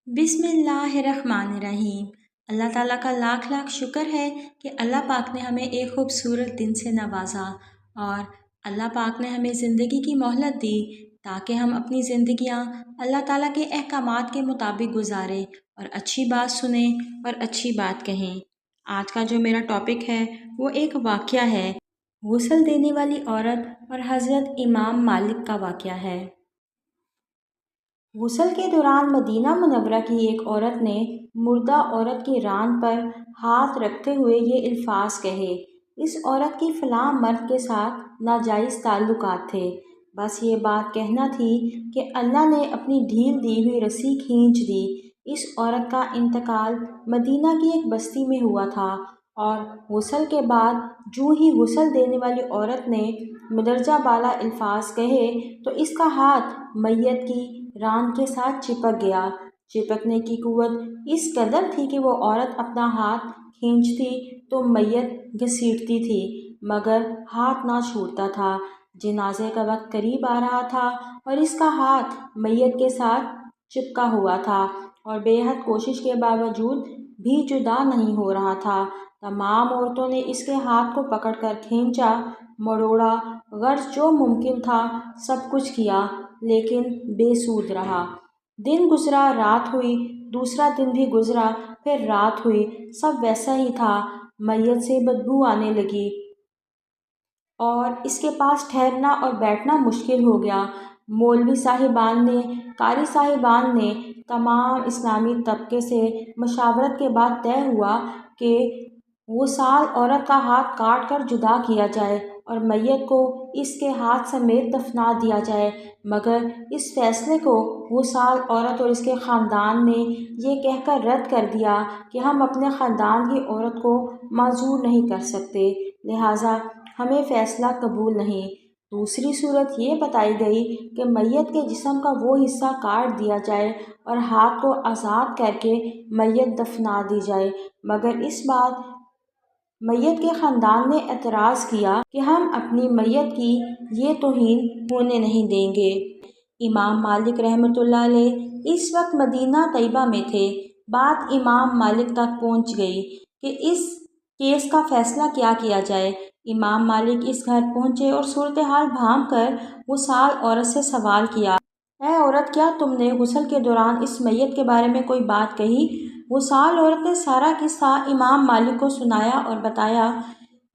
बिस्मिल्लाहिर्रहमानिर्रहीम। अल्लाह ताला का लाख लाख शुक्र है कि अल्लाह पाक ने हमें एक खूबसूरत दिन से नवाजा और अल्लाह पाक ने हमें ज़िंदगी की मोहलत दी ताकि हम अपनी ज़िंदगियां अल्लाह ताला के अहकामात के मुताबिक गुजारें और अच्छी बात सुने और अच्छी बात कहें। आज का जो मेरा टॉपिक है वो एक वाक़या है, गुस्ल देने वाली औरत और हज़रत इमाम मालिक का वाक़या है। गुस्ल के दौरान मदीना मुनव्वरा की एक औरत ने मुर्दा औरत की रान पर हाथ रखते हुए ये अल्फाज कहे, इस औरत की फ़लाँ मर्द के साथ नाजायज़ ताल्लुकात थे। बस ये बात कहना थी कि अल्लाह ने अपनी ढील दी हुई रस्सी खींच दी। इस औरत का इंतकाल मदीना की एक बस्ती में हुआ था और गुस्ल के बाद जूँ ही गुस्ल देने वाली औरत ने मदरजा बाला अल्फाज कहे तो इसका हाथ मैयत की रान के साथ चिपक गया। चिपकने की कुव्वत इस कदर थी कि वो औरत अपना हाथ खींचती तो मैयत घसीटती थी मगर हाथ ना छूटता था। जनाजे का वक्त करीब आ रहा था और इसका हाथ मैयत के साथ चिपका हुआ था और बेहद कोशिश के बावजूद भी जुदा नहीं हो रहा था। तमाम औरतों ने इसके हाथ को पकड़कर खींचा, मरोड़ा, गर्ज जो मुमकिन था सब कुछ किया लेकिन बेसूद रहा। दिन गुजरा, रात हुई, दूसरा दिन भी गुजरा, फिर रात हुई, सब वैसा ही था। मैयत से बदबू आने लगी और इसके पास ठहरना और बैठना मुश्किल हो गया। मौलवी साहिबान ने, कारी साहिबान ने, तमाम इस्लामी तबके से मशावरत के बाद तय हुआ कि गुसाल औरत का हाथ काट कर जुदा किया जाए और मैयत को इसके हाथ समेत दफना दिया जाए। मगर इस फैसले को गुसाल औरत और इसके ख़ानदान ने ये कहकर रद्द कर दिया कि हम अपने ख़ानदान की औरत को माजूर नहीं कर सकते, लिहाजा हमें फ़ैसला कबूल नहीं। दूसरी सूरत ये बताई गई कि मैयत के जिस्म का वो हिस्सा काट दिया जाए और हाथ को आज़ाद करके मैयत दफना दी जाए। मगर इस बात मैयत के ख़ानदान ने एतराज़ किया कि हम अपनी मैयत की ये तौहीन होने नहीं देंगे। इमाम मालिक रहमतुल्लाह अलैह इस वक्त मदीना तैयबा में थे। बात इमाम मालिक तक पहुंच गई कि इस केस का फ़ैसला क्या किया जाए। इमाम मालिक इस घर पहुंचे और सूरत हाल भांप कर गुसाल औरत से सवाल किया, ऐ औरत, क्या तुमने गुस्ल के दौरान इस मैयत के बारे में कोई बात कही? गुसाल औरत ने सारा किस्सा इमाम मालिक को सुनाया और बताया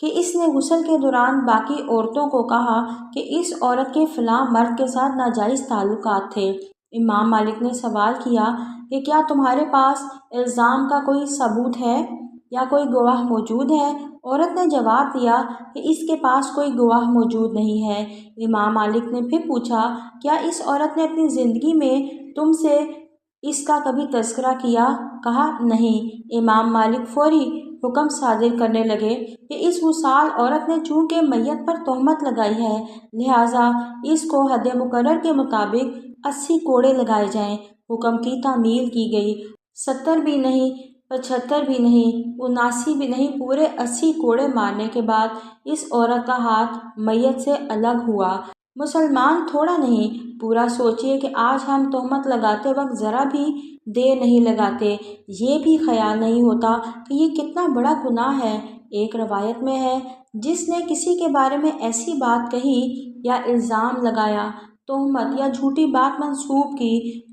कि इसने गुस्ल के दौरान बाकी औरतों को कहा कि इस औरत के फ़लाँ मर्द के साथ नाजायज़ ताल्लुकात थे। इमाम मालिक ने सवाल किया कि क्या तुम्हारे पास इल्ज़ाम का कोई सबूत है या कोई गवाह मौजूद है? औरत ने जवाब दिया कि इसके पास कोई गवाह मौजूद नहीं है। इमाम मालिक ने फिर पूछा, क्या इस औरत ने अपनी ज़िंदगी में तुमसे इसका कभी तज़किरा किया? कहा, नहीं। इमाम मालिक फौरी हुक्म सादिर करने लगे कि इस गुसाल औरत ने चूँकि मैयत पर तोहमत लगाई है लिहाजा इसको हद मुकर्रर के मुताबिक 80 कोड़े लगाए जाएं। हुक्म की तामील की गई। 70 भी नहीं, 75 भी नहीं, 79 भी नहीं, पूरे 80 कोड़े मारने के बाद इस औरत का हाथ मैयत से अलग हुआ। मुसलमान थोड़ा नहीं, पूरा सोचिए कि आज हम तोहमत लगाते वक्त ज़रा भी देर नहीं लगाते, ये भी ख्याल नहीं होता कि ये कितना बड़ा गुनाह है। एक रवायत में है, जिसने किसी के बारे में ऐसी बात कही या इल्ज़ाम लगाया, तोहमत या झूठी बात मंसूब की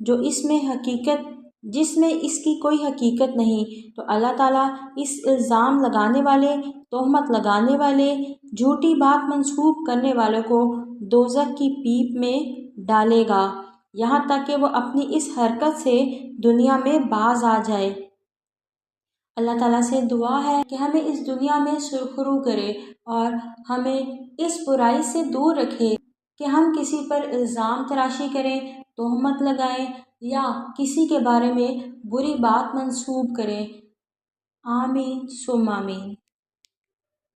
जिसमें इसकी कोई हकीकत नहीं, तो अल्लाह ताला इस इल्ज़ाम लगाने वाले, तोहमत लगाने वाले, झूठी बात मंसूब करने वालों को दोज़ख की पीप में डालेगा यहाँ तक कि वो अपनी इस हरकत से दुनिया में बाज आ जाए। अल्लाह ताला से दुआ है कि हमें इस दुनिया में सुरखरू करे और हमें इस बुराई से दूर रखे कि हम किसी पर इल्ज़ाम तराशी करें, तोहमत लगाएं या किसी के बारे में बुरी बात मंसूब करें। आमीन सुम्मा आमीन।